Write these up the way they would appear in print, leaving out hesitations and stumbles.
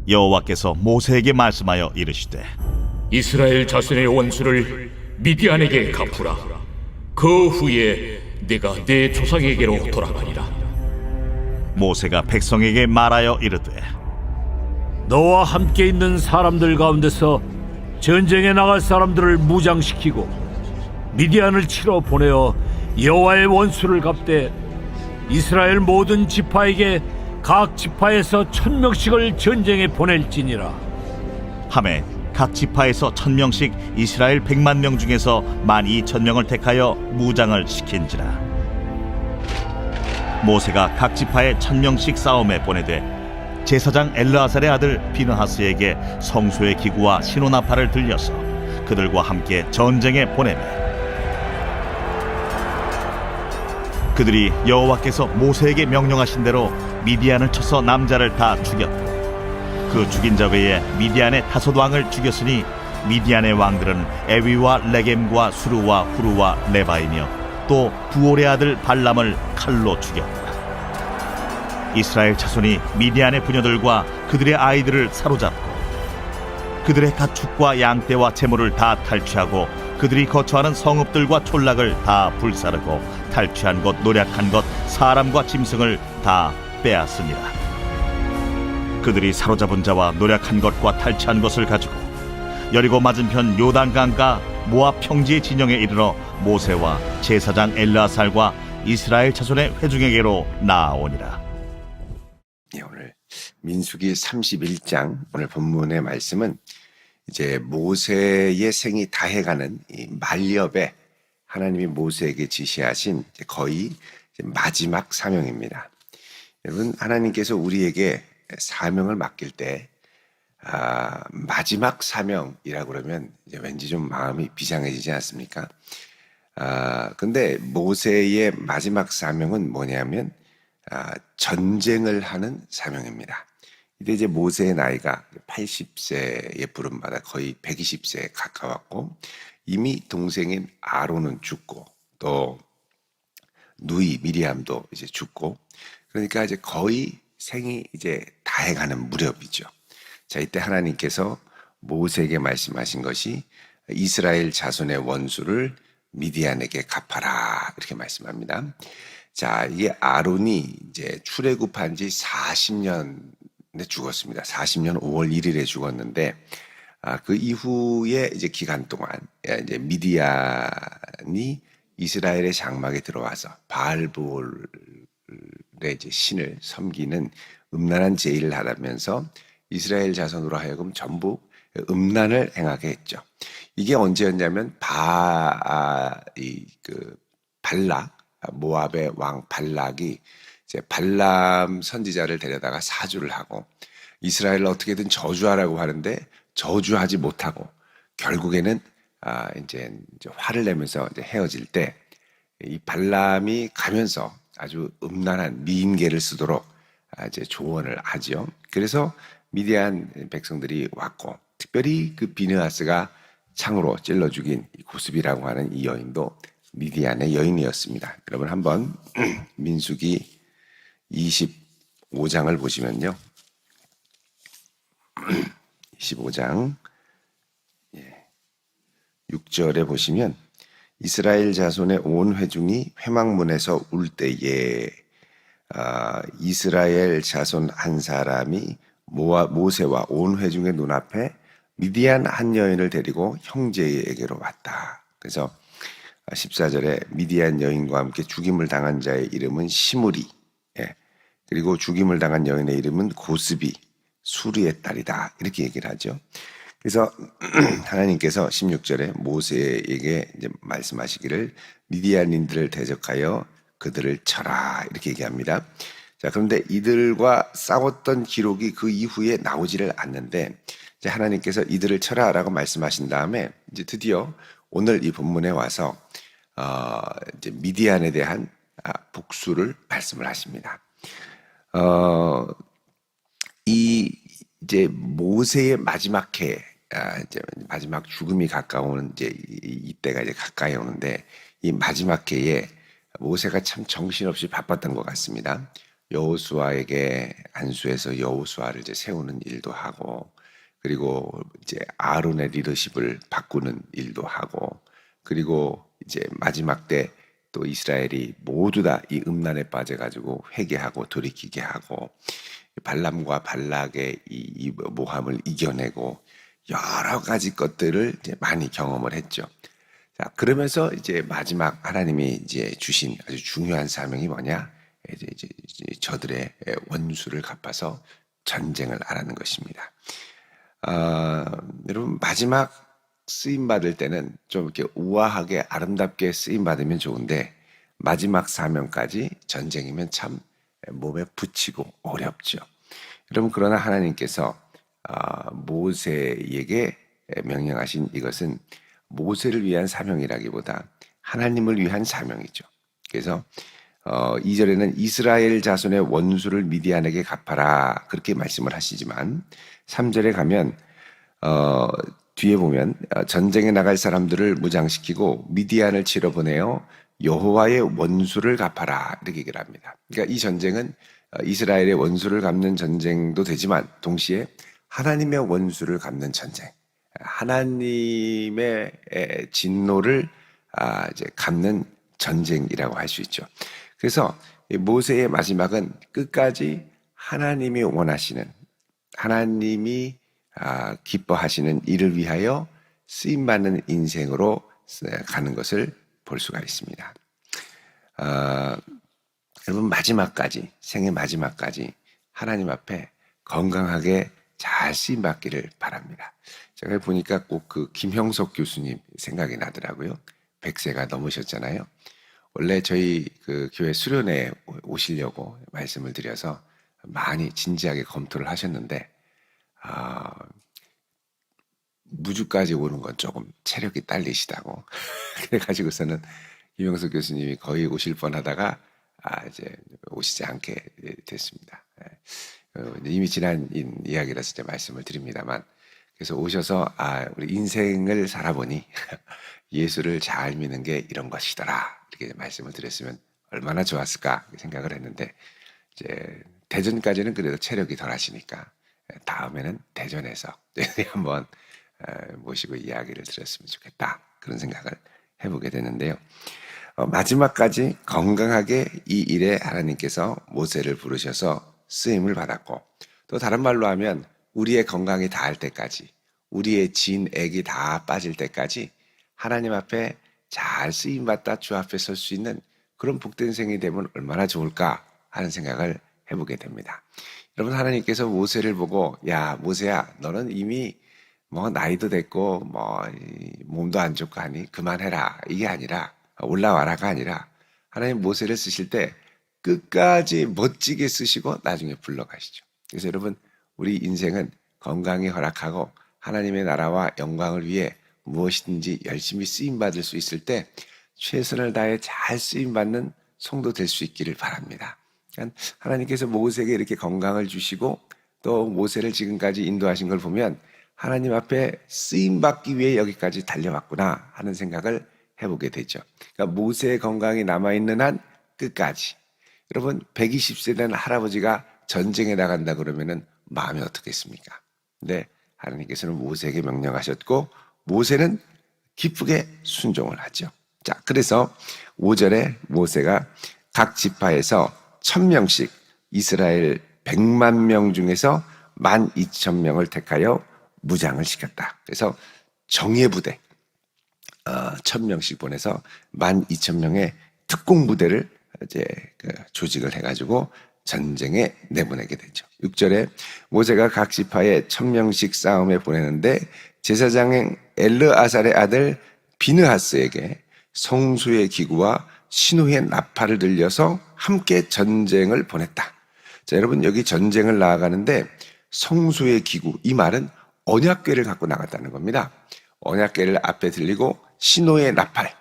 여호와께서 모세에게 말씀하여 이르시되 이스라엘 자손의 원수를 미디안에게 갚으라. 그 후에 내가 내 조상에게로 돌아가리라. 모세가 백성에게 말하여 이르되 너와 함께 있는 사람들 가운데서 전쟁에 나갈 사람들을 무장시키고 미디안을 치러 보내어 여호와의 원수를 갚되 이스라엘 모든 지파에게 각 지파에서 1000명씩을 전쟁에 보낼지니라. 하매 각 지파에서 1000명씩 이스라엘 100만 명 중에서 12,000명을 택하여 무장을 시킨지라. 모세가 각 지파에 1000명씩 싸움에 보내되 제사장 엘르아살의 아들 비느하스에게 성소의 기구와 신호나팔을 들려서 그들과 함께 전쟁에 보내매 그들이 여호와께서 모세에게 명령하신 대로 미디안을 쳐서 남자를 다 죽였고 그 죽인 자 외에 미디안의 5왕을 죽였으니 미디안의 왕들은 에위와 레겜과 수르와 후르와 레바이며 또 부올의 아들 발람을 칼로 죽였다. 이스라엘 자손이 미디안의 부녀들과 그들의 아이들을 사로잡고 그들의 가축과 양떼와 재물을 다 탈취하고 그들이 거처하는 성읍들과 촌락을 다 불사르고 탈취한 것, 노략한 것, 사람과 짐승을 다 빼앗습니다. 그들이 사로잡은 자와 노략한 것과 탈취한 것을 가지고 여리고 맞은편 요단강가 모압 평지의 진영에 이르러 모세와 제사장 엘르아살과 이스라엘 자손의 회중에게로 나아오니라. 오늘 민수기 31장 오늘 본문의 말씀은 이제 모세의 생이 다해가는 이 말엽에 하나님이 모세에게 지시하신 거의 마지막 사명입니다. 여러분, 하나님께서 우리에게 사명을 맡길 때 마지막 사명이라고 그러면 이제 왠지 좀 마음이 비장해지지 않습니까? 근데 모세의 마지막 사명은 뭐냐면 전쟁을 하는 사명입니다. 이때 이제 모세의 나이가 80세에 부름받아 거의 120세에 가까웠고 이미 동생인 아론은 죽고 또 누이 미리암도 이제 죽고 그러니까 이제 거의 생이 이제 다해가는 무렵이죠. 자, 이때 하나님께서 모세에게 말씀하신 것이 이스라엘 자손의 원수를 미디안에게 갚아라 이렇게 말씀합니다. 자, 이 아론이 이제 출애굽한 지 40년에 죽었습니다. 40년 5월 1일에 죽었는데 그 이후에 이제 기간 동안 이제 미디안이 이스라엘의 장막에 들어와서 바알볼의 이제 신을 섬기는 음란한 제의를 하면서 이스라엘 자손으로 하여금 전부 음란을 행하게 했죠. 이게 언제였냐면 발락 모압의 왕 발락이 이제 발람 선지자를 데려다가 사주를 하고 이스라엘을 어떻게든 저주하라고 하는데 저주하지 못하고 결국에는 이제 화를 내면서 이제 헤어질 때 이 발람이 가면서 아주 음란한 미인계를 쓰도록 이제 조언을 하지요. 그래서 미디안 백성들이 왔고 특별히 그 비느하스가 창으로 찔러 죽인 고스비라고 하는 이 여인도 미디안의 여인이었습니다. 여러분 한번 민수기 25장을 보시면요. 25장 6절에 보시면 이스라엘 자손의 온 회중이 회막문에서 울 때에 이스라엘 자손 한 사람이 모세와 온 회중의 눈앞에 미디안 한 여인을 데리고 형제에게로 왔다. 그래서 14절에 미디안 여인과 함께 죽임을 당한 자의 이름은 시므리, 그리고 죽임을 당한 여인의 이름은 고스비, 수르의 딸이다. 이렇게 얘기를 하죠. 그래서 하나님께서 16절에 모세에게 이제 말씀하시기를 미디안인들을 대적하여 그들을 쳐라 이렇게 얘기합니다. 자, 그런데 이들과 싸웠던 기록이 그 이후에 나오지를 않는데 이제 하나님께서 이들을 쳐라라고 말씀하신 다음에 이제 드디어 오늘 이 본문에 와서 이제 미디안에 대한 복수를 말씀을 하십니다. 이제 모세의 마지막 해, 이제 마지막 죽음이 가까운 이제 이때가 이제 가까이 오는데 이 마지막 해에 모세가 참 정신없이 바빴던 것 같습니다. 여호수아에게 안수해서 여호수아를 이제 세우는 일도 하고, 그리고 이제 아론의 리더십을 바꾸는 일도 하고, 그리고 이제 마지막 때 또 이스라엘이 모두 다 이 음란에 빠져가지고 회개하고 돌이키게 하고, 발람과 발락의 이 모함을 이겨내고 여러 가지 것들을 이제 많이 경험을 했죠. 자, 그러면서 이제 마지막 하나님이 이제 주신 아주 중요한 사명이 뭐냐? 이제 저들의 원수를 갚아서 전쟁을 하라는 것입니다. 여러분, 마지막 쓰임 받을 때는 좀 이렇게 우아하게 아름답게 쓰임 받으면 좋은데, 마지막 사명까지 전쟁이면 참 몸에 붙이고 어렵죠. 여러분, 그러나 하나님께서 모세에게 명령하신 이것은 모세를 위한 사명이라기보다 하나님을 위한 사명이죠. 그래서 2절에는 이스라엘 자손의 원수를 미디안에게 갚아라, 그렇게 말씀을 하시지만 3절에 가면 뒤에 보면 전쟁에 나갈 사람들을 무장시키고 미디안을 치러 보내어 여호와의 원수를 갚아라, 이렇게 얘기를 합니다. 그러니까 이 전쟁은 이스라엘의 원수를 갚는 전쟁도 되지만 동시에 하나님의 원수를 갚는 전쟁, 하나님의 진노를 이제 갚는 전쟁이라고 할 수 있죠. 그래서 모세의 마지막은 끝까지 하나님이 원하시는, 하나님이 기뻐하시는 일을 위하여 쓰임받는 인생으로 가는 것을 볼 수가 있습니다. 여러분, 마지막까지, 생의 마지막까지 하나님 앞에 건강하게 잘 쓰임받기를 바랍니다. 제가 보니까 꼭 그 김형석 교수님 생각이 나더라고요. 100세가 넘으셨잖아요. 원래 저희 그 교회 수련회에 오시려고 말씀을 드려서 많이 진지하게 검토를 하셨는데, 무주까지 오는 건 조금 체력이 딸리시다고. 그래가지고서는 김영석 교수님이 거의 오실 뻔하다가 이제 오시지 않게 됐습니다. 이미 지난 이야기라서 이제 말씀을 드립니다만, 그래서 오셔서 우리 인생을 살아보니 예수를 잘 믿는 게 이런 것이더라, 이렇게 말씀을 드렸으면 얼마나 좋았을까 생각을 했는데, 이제 대전까지는 그래도 체력이 덜 하시니까 다음에는 대전에서 한번 모시고 이야기를 들었으면 좋겠다, 그런 생각을 해보게 되는데요. 마지막까지 건강하게 이 일에 하나님께서 모세를 부르셔서 쓰임을 받았고, 또 다른 말로 하면 우리의 건강이 닿을 때까지, 우리의 진액이 다 빠질 때까지 하나님 앞에 잘 쓰임받다 주 앞에 설 수 있는 그런 복된 생이 되면 얼마나 좋을까 하는 생각을 해보게 됩니다. 여러분, 하나님께서 모세를 보고, 야 모세야, 너는 이미 뭐 나이도 됐고 뭐 몸도 안 좋고 하니 그만해라, 이게 아니라, 올라와라가 아니라, 하나님 모세를 쓰실 때 끝까지 멋지게 쓰시고 나중에 불러가시죠. 그래서 여러분, 우리 인생은 건강이 허락하고 하나님의 나라와 영광을 위해 무엇이든지 열심히 쓰임받을 수 있을 때 최선을 다해 잘 쓰임받는 성도 될 수 있기를 바랍니다. 그러니까 하나님께서 모세에게 이렇게 건강을 주시고 또 모세를 지금까지 인도하신 걸 보면 하나님 앞에 쓰임받기 위해 여기까지 달려왔구나 하는 생각을 해보게 되죠. 그러니까 모세의 건강이 남아있는 한 끝까지. 여러분, 120세 된 할아버지가 전쟁에 나간다 그러면은 마음이 어떻겠습니까? 근데 하나님께서는 모세에게 명령하셨고 모세는 기쁘게 순종을 하죠. 자, 그래서 5절에 모세가 각 지파에서 1000명씩 이스라엘 100만 명 중에서 12,000명을 택하여 무장을 시켰다. 그래서 정예부대 1000명씩 보내서 12,000명의 특공부대를 이제 조직을 해가지고 전쟁에 내보내게 되죠. 6절에 모세가 각 지파에 1000명씩 싸움에 보내는데 제사장 엘르아살의 아들 비느하스에게 성수의 기구와 신호의 나팔을 들려서 함께 전쟁을 보냈다. 자, 여러분, 여기 전쟁을 나아가는데 성수의 기구, 이 말은 언약궤를 갖고 나갔다는 겁니다. 언약궤를 앞에 들리고 신호의 나팔.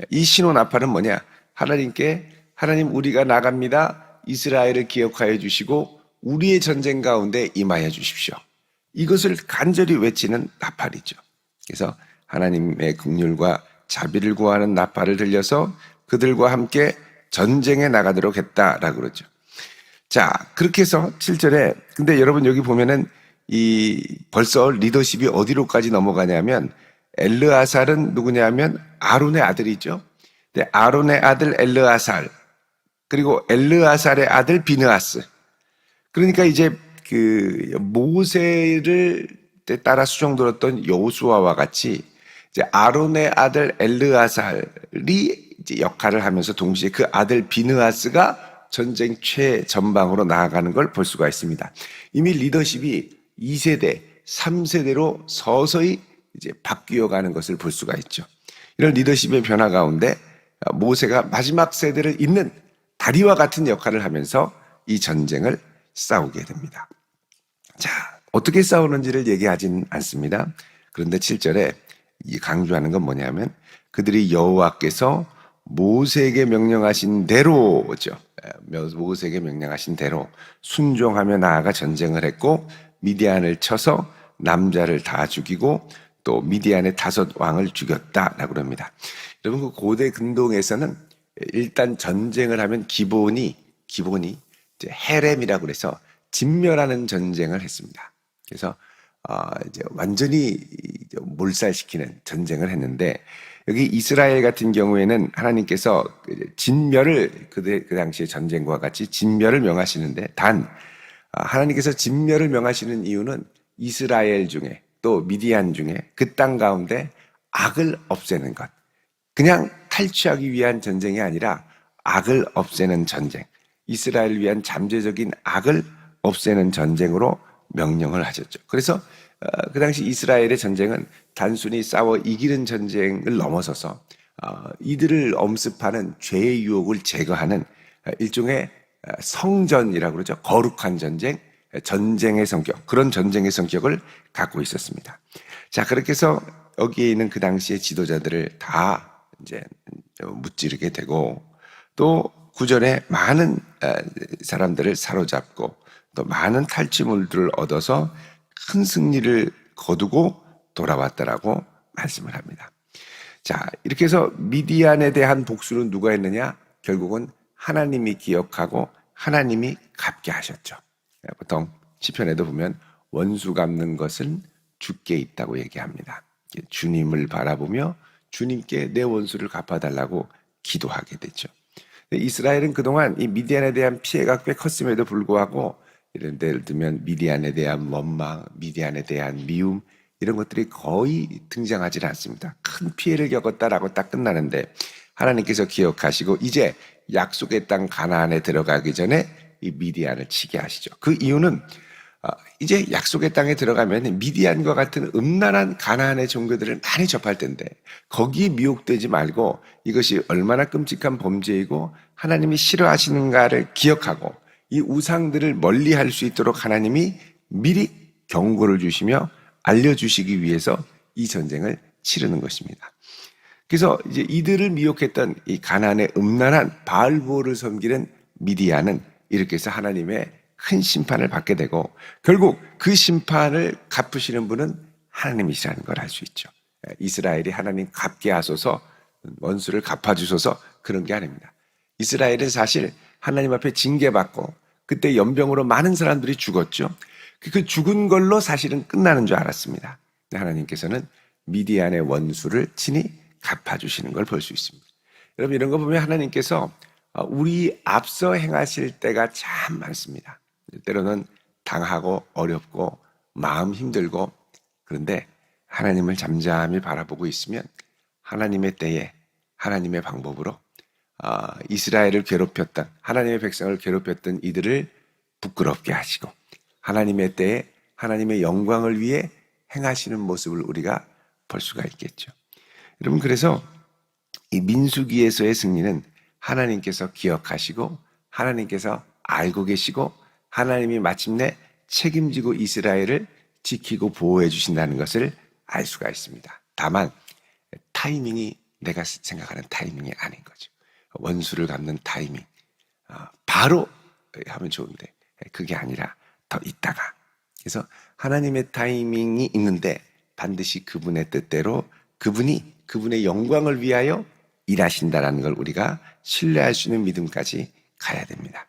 이 신호 나팔은 뭐냐? 하나님, 우리가 나갑니다. 이스라엘을 기억하여 주시고 우리의 전쟁 가운데 임하여 주십시오. 이것을 간절히 외치는 나팔이죠. 그래서 하나님의 긍휼과 자비를 구하는 나팔을 들려서 그들과 함께 전쟁에 나가도록 했다라고 그러죠. 자, 그렇게 해서 7절에 근데 여러분 여기 보면은 이 벌써 리더십이 어디로까지 넘어가냐면 엘르아살은 누구냐면 아론의 아들이죠. 근데 아론의 아들 엘르아살 그리고 엘르아살의 아들 비느하스. 그러니까 이제 그 모세를 따라 수종들었던 여호수아와 같이 이제 아론의 아들 엘르아살이 이제 역할을 하면서 동시에 그 아들 비느하스가 전쟁 최전방으로 나아가는 걸 볼 수가 있습니다. 이미 리더십이 2세대, 3세대로 서서히 이제 바뀌어 가는 것을 볼 수가 있죠. 이런 리더십의 변화 가운데 모세가 마지막 세대를 잇는 다리와 같은 역할을 하면서 이 전쟁을 싸우게 됩니다. 자, 어떻게 싸우는지를 얘기하진 않습니다. 그런데 7절에 이 강조하는 건 뭐냐면 그들이 여호와께서 모세에게 명령하신 대로죠. 모세에게 명령하신 대로 순종하며 나아가 전쟁을 했고 미디안을 쳐서 남자를 다 죽이고 또 미디안의 5 왕을 죽였다라고 합니다. 여러분 그 고대 근동에서는 일단 전쟁을 하면 기본이 이제 헤렘이라고 그래서 진멸하는 전쟁을 했습니다. 그래서 이제 완전히 몰살시키는 전쟁을 했는데 여기 이스라엘 같은 경우에는 하나님께서 진멸을 그 당시의 전쟁과 같이 진멸을 명하시는데 단 하나님께서 진멸을 명하시는 이유는 이스라엘 중에 또 미디안 중에 그 땅 가운데 악을 없애는 것. 그냥 탈취하기 위한 전쟁이 아니라 악을 없애는 전쟁. 이스라엘을 위한 잠재적인 악을 없애는 전쟁으로 명령을 하셨죠. 그래서 그 당시 이스라엘의 전쟁은 단순히 싸워 이기는 전쟁을 넘어서서 이들을 엄습하는 죄의 유혹을 제거하는 일종의 성전이라고 그러죠. 거룩한 전쟁, 전쟁의 성격, 그런 전쟁의 성격을 갖고 있었습니다. 자, 그렇게 해서 여기에 있는 그 당시의 지도자들을 다 이제 무찌르게 되고 또 구절에 많은 사람들을 사로잡고 또 많은 탈취물들을 얻어서 큰 승리를 거두고 돌아왔다라고 말씀을 합니다. 자, 이렇게 해서 미디안에 대한 복수는 누가 했느냐? 결국은 하나님이 기억하고 하나님이 갚게 하셨죠. 보통 시편에도 보면 원수 갚는 것은 주께 있다고 얘기합니다. 주님을 바라보며 주님께 내 원수를 갚아달라고 기도하게 되죠. 이스라엘은 그동안 이 미디안에 대한 피해가 꽤 컸음에도 불구하고 이런 예를 들면 미디안에 대한 원망, 미디안에 대한 미움 이런 것들이 거의 등장하지 않습니다. 큰 피해를 겪었다라고 딱 끝나는데 하나님께서 기억하시고 이제 약속의 땅 가나안에 들어가기 전에 이 미디안을 치게 하시죠. 그 이유는 이제 약속의 땅에 들어가면 미디안과 같은 음란한 가나안의 종교들을 많이 접할 텐데 거기에 미혹되지 말고 이것이 얼마나 끔찍한 범죄이고 하나님이 싫어하시는가를 기억하고 이 우상들을 멀리할 수 있도록 하나님이 미리 경고를 주시며 알려주시기 위해서 이 전쟁을 치르는 것입니다. 그래서 이제 이들을 미혹했던 이 가나안의 음란한 바알보를 섬기는 미디안은 이렇게 해서 하나님의 큰 심판을 받게 되고 결국 그 심판을 갚으시는 분은 하나님이시라는 걸 알 수 있죠. 이스라엘이 하나님 갚게 하소서 원수를 갚아주소서 그런 게 아닙니다. 이스라엘은 사실 하나님 앞에 징계받고 그때 연병으로 많은 사람들이 죽었죠. 그 죽은 걸로 사실은 끝나는 줄 알았습니다. 하나님께서는 미디안의 원수를 친히 갚아주시는 걸 볼 수 있습니다. 여러분 이런 거 보면 하나님께서 우리 앞서 행하실 때가 참 많습니다. 때로는 당하고 어렵고 마음 힘들고 그런데 하나님을 잠잠히 바라보고 있으면 하나님의 때에 하나님의 방법으로 이스라엘을 괴롭혔던 하나님의 백성을 괴롭혔던 이들을 부끄럽게 하시고 하나님의 때에 하나님의 영광을 위해 행하시는 모습을 우리가 볼 수가 있겠죠. 여러분 그래서 이 민수기에서의 승리는 하나님께서 기억하시고 하나님께서 알고 계시고 하나님이 마침내 책임지고 이스라엘을 지키고 보호해 주신다는 것을 알 수가 있습니다. 다만 타이밍이 내가 생각하는 타이밍이 아닌 거죠. 원수를 갚는 타이밍 바로 하면 좋은데 그게 아니라 더 있다가 그래서 하나님의 타이밍이 있는데 반드시 그분의 뜻대로 그분이 그분의 영광을 위하여 일하신다라는 걸 우리가 신뢰할 수 있는 믿음까지 가야 됩니다.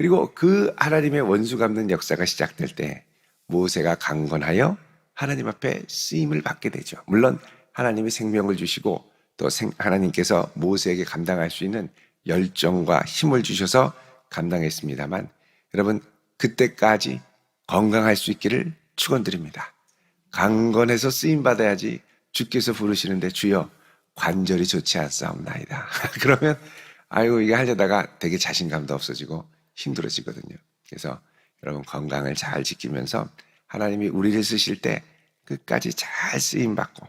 그리고 그 하나님의 원수 갚는 역사가 시작될 때 모세가 강건하여 하나님 앞에 쓰임을 받게 되죠. 물론 하나님이 생명을 주시고 또 하나님께서 모세에게 감당할 수 있는 열정과 힘을 주셔서 감당했습니다만, 여러분 그때까지 건강할 수 있기를 축원드립니다. 강건해서 쓰임 받아야지 주께서 부르시는데 주여 관절이 좋지 않사옵나이다. 그러면 아이고 이게 하려다가 되게 자신감도 없어지고 힘들어지거든요. 그래서 여러분 건강을 잘 지키면서 하나님이 우리를 쓰실 때 끝까지 잘 쓰임 받고,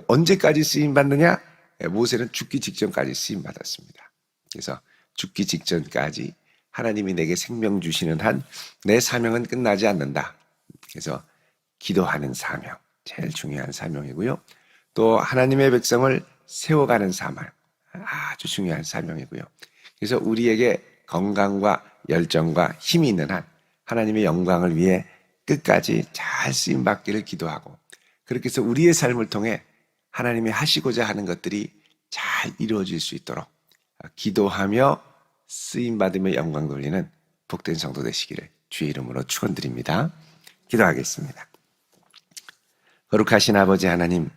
언제까지 쓰임 받느냐? 모세는 죽기 직전까지 쓰임 받았습니다. 그래서 죽기 직전까지 하나님이 내게 생명 주시는 한 내 사명은 끝나지 않는다. 그래서 기도하는 사명, 제일 중요한 사명이고요. 또 하나님의 백성을 세워가는 사명, 아주 중요한 사명이고요. 그래서 우리에게 건강과 열정과 힘이 있는 한 하나님의 영광을 위해 끝까지 잘 쓰임받기를 기도하고, 그렇게 해서 우리의 삶을 통해 하나님이 하시고자 하는 것들이 잘 이루어질 수 있도록 기도하며 쓰임받으며 영광 돌리는 복된 성도 되시기를 주의 이름으로 축원드립니다. 기도하겠습니다. 거룩하신 아버지 하나님,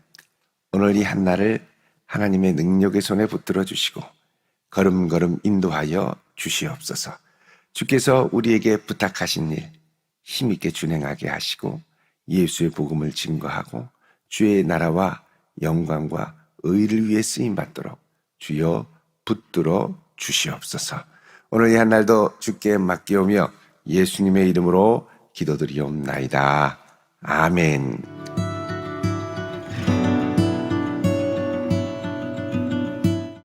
오늘 이 한날을 하나님의 능력의 손에 붙들어 주시고 걸음걸음 인도하여 주시옵소서. 주께서 우리에게 부탁하신 일 힘있게 준행하게 하시고 예수의 복음을 증거하고 주의 나라와 영광과 의를 위해 쓰임받도록 주여 붙들어 주시옵소서. 오늘 이 한날도 주께 맡기오며 예수님의 이름으로 기도드리옵나이다. 아멘.